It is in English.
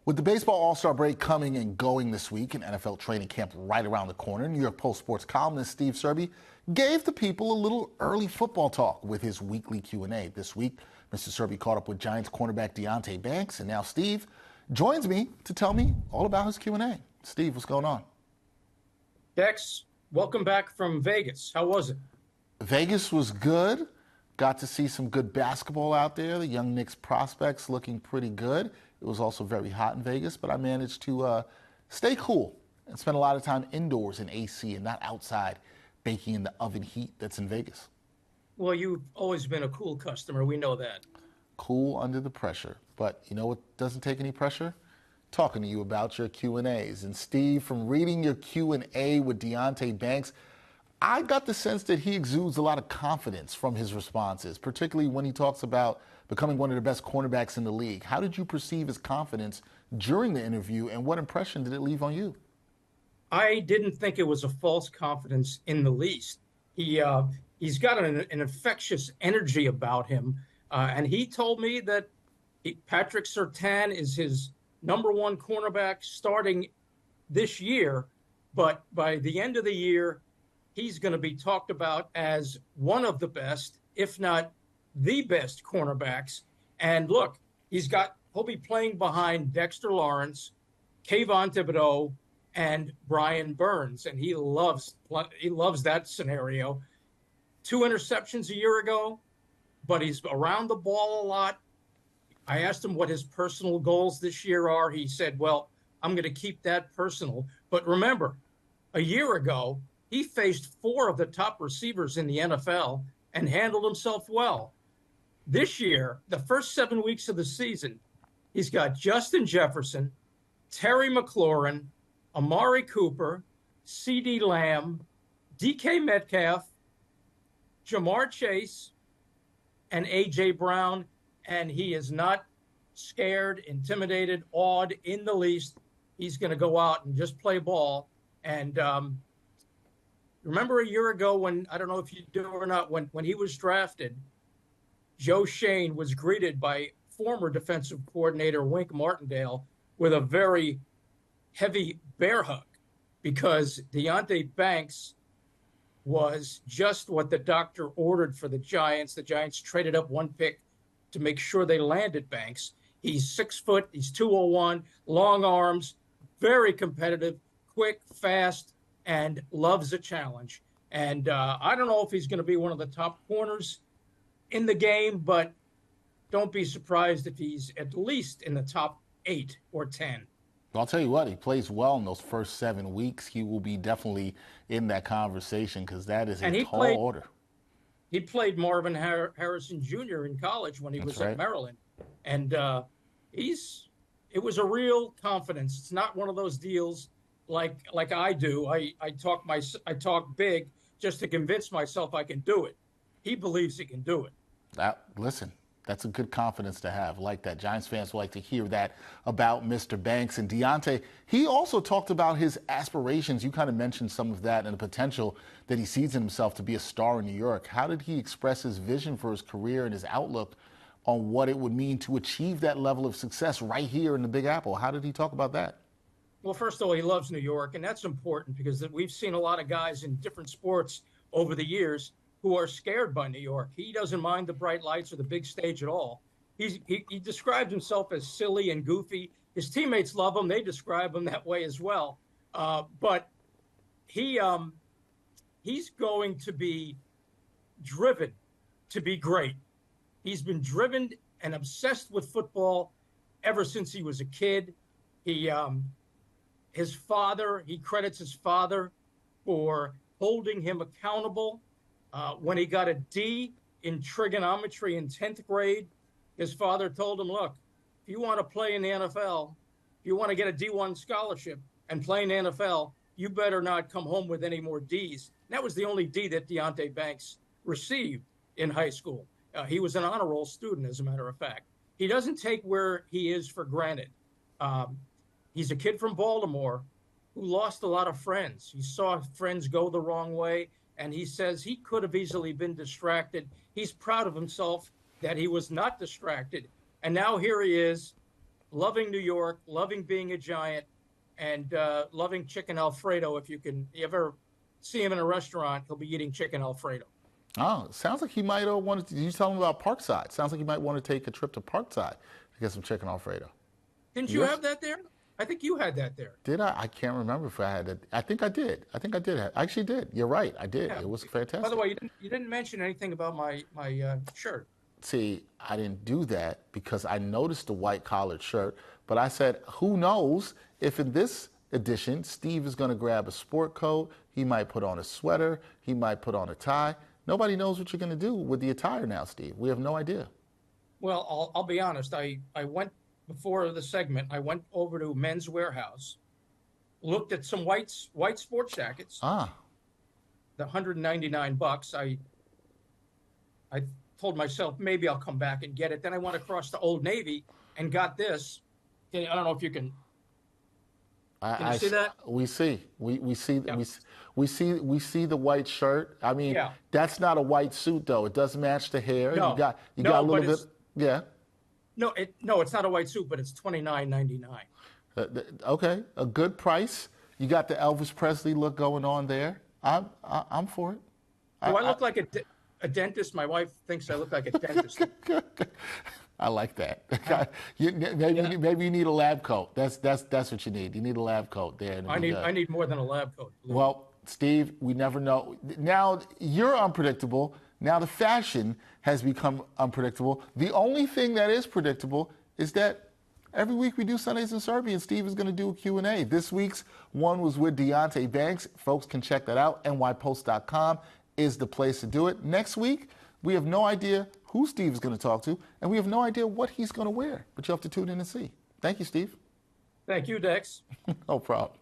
With the baseball All-Star break coming and going this week and NFL training camp right around the corner, New York Post sports columnist Steve Serby gave the people a little early football talk with his weekly Q&A. This week, Mr. Serby caught up with Giants cornerback Deonte Banks, and now Steve joins me to tell me all about his Q&A. Steve, what's going on? Dex, welcome back from Vegas. How was it? Vegas was good. Got to see some good basketball out there. The young Knicks prospects looking pretty good. It was also very hot in Vegas, but I managed to stay cool and spend a lot of time indoors in AC and not outside baking in the oven heat that's in Vegas. Well, you've always been a cool customer. We know that. Cool under the pressure. But you know what doesn't take any pressure? Talking to you about your Q&As. And Steve, from reading your Q&A with Deonte Banks, I got the sense that he exudes a lot of confidence from his responses, particularly when he talks about becoming one of the best cornerbacks in the league. How did you perceive his confidence during the interview, and what impression did it leave on you? I didn't think it was a false confidence in the least. He's got an infectious energy about him, and he told me that Patrick Surtain is his number one cornerback starting this year, but by the end of the year, he's going to be talked about as one of the best, if not the best cornerbacks. And look, he'll be playing behind Dexter Lawrence, Kayvon Thibodeau, and Brian Burns. And he loves that scenario. 2 interceptions a year ago, but he's around the ball a lot. I asked him what his personal goals this year are. He said, well, I'm going to keep that personal. But remember, a year ago, he faced 4 of the top receivers in the NFL and handled himself well. This year, the first 7 weeks of the season, he's got Justin Jefferson, Terry McLaurin, Amari Cooper, CeeDee Lamb, DK Metcalf, Jamar Chase, and A.J. Brown, and he is not scared, intimidated, awed in the least. He's going to go out and just play ball. And remember a year ago when, I don't know if you do or not, when he was drafted, Joe Shane was greeted by former defensive coordinator Wink Martindale with a very heavy bear hug because Deonte Banks was just what the doctor ordered for the Giants. The Giants traded up 1 pick to make sure they landed Banks. He's 6 foot, he's 201, long arms, very competitive, quick, fast, and loves a challenge. And I don't know if he's going to be one of the top corners in the game, but don't be surprised if he's at least in the top 8 or 10. I'll tell you what, he plays well in those first 7 weeks. He will be definitely in that conversation because that is a tall order. He played Marvin Harrison Jr. in college when he was at Maryland. And it was a real confidence. It's not one of those deals like I do. I talk big just to convince myself I can do it. He believes he can do it. Listen, that's a good confidence to have. Like that. Giants fans like to hear that about Mr. Banks. And Deonte, he also talked about his aspirations. You kind of mentioned some of that and the potential that he sees in himself to be a star in New York. How did he express his vision for his career and his outlook on what it would mean to achieve that level of success right here in the Big Apple? How did he talk about that? Well, first of all, he loves New York, and that's important because we've seen a lot of guys in different sports over the years who are scared by New York. He doesn't mind the bright lights or the big stage at all. He described himself as silly and goofy. His teammates love him. They describe him that way as well. But he's going to be driven to be great. He's been driven and obsessed with football ever since he was a kid. He credits his father for holding him accountable. When he got a D in trigonometry in 10th grade, his father told him, look, if you want to play in the NFL, if you want to get a D1 scholarship and play in the NFL, you better not come home with any more Ds. And that was the only D that Deonte Banks received in high school. He was an honor roll student, as a matter of fact. He doesn't take where he is for granted. He's a kid from Baltimore who lost a lot of friends. He saw friends go the wrong way, and he says he could have easily been distracted. He's proud of himself that he was not distracted. And now here he is loving New York, loving being a Giant, and loving chicken Alfredo. If you ever see him in a restaurant, he'll be eating chicken Alfredo. Oh, sounds like he might want to. Did you tell him about Parkside? Sounds like he might want to take a trip to Parkside to get some chicken Alfredo. Didn't you have that there? I think you had that there. Did I? I can't remember if I had it. I think I did. I actually did. You're right. I did. Yeah. It was fantastic. By the way, you didn't mention anything about my shirt. See, I didn't do that because I noticed the white collared shirt, but I said, who knows if in this edition, Steve is going to grab a sport coat, he might put on a sweater, he might put on a tie. Nobody knows what you're going to do with the attire now, Steve. We have no idea. Well, I'll be honest. I went before the segment. I went over to Men's Warehouse, looked at some white sports jackets. The $199. I told myself maybe I'll come back and get it. Then I went across to Old Navy and got this. I don't know if you can. Can you see that? We see. We see. Yeah. We see the white shirt. I mean, that's not a white suit though. It doesn't match the hair. No. You got a little bit. Yeah. No, it's not a white suit, but it's $29.99. Okay, a good price. You got the Elvis Presley look going on there. I'm for it. Do I look like a dentist? My wife thinks I look like a dentist. I like that. Maybe you need a lab coat. That's what you need. You need a lab coat there. I need more than a lab coat. Well, Steve, we never know. Now you're unpredictable. Now the fashion has become unpredictable. The only thing that is predictable is that every week we do Sundays in Serby, and Steve is going to do a Q&A. This week's one was with Deonte Banks. Folks can check that out. nypost.com is the place to do it. Next week, we have no idea who Steve is going to talk to, and we have no idea what he's going to wear. But you'll have to tune in and see. Thank you, Steve. Thank you, Dex. No problem.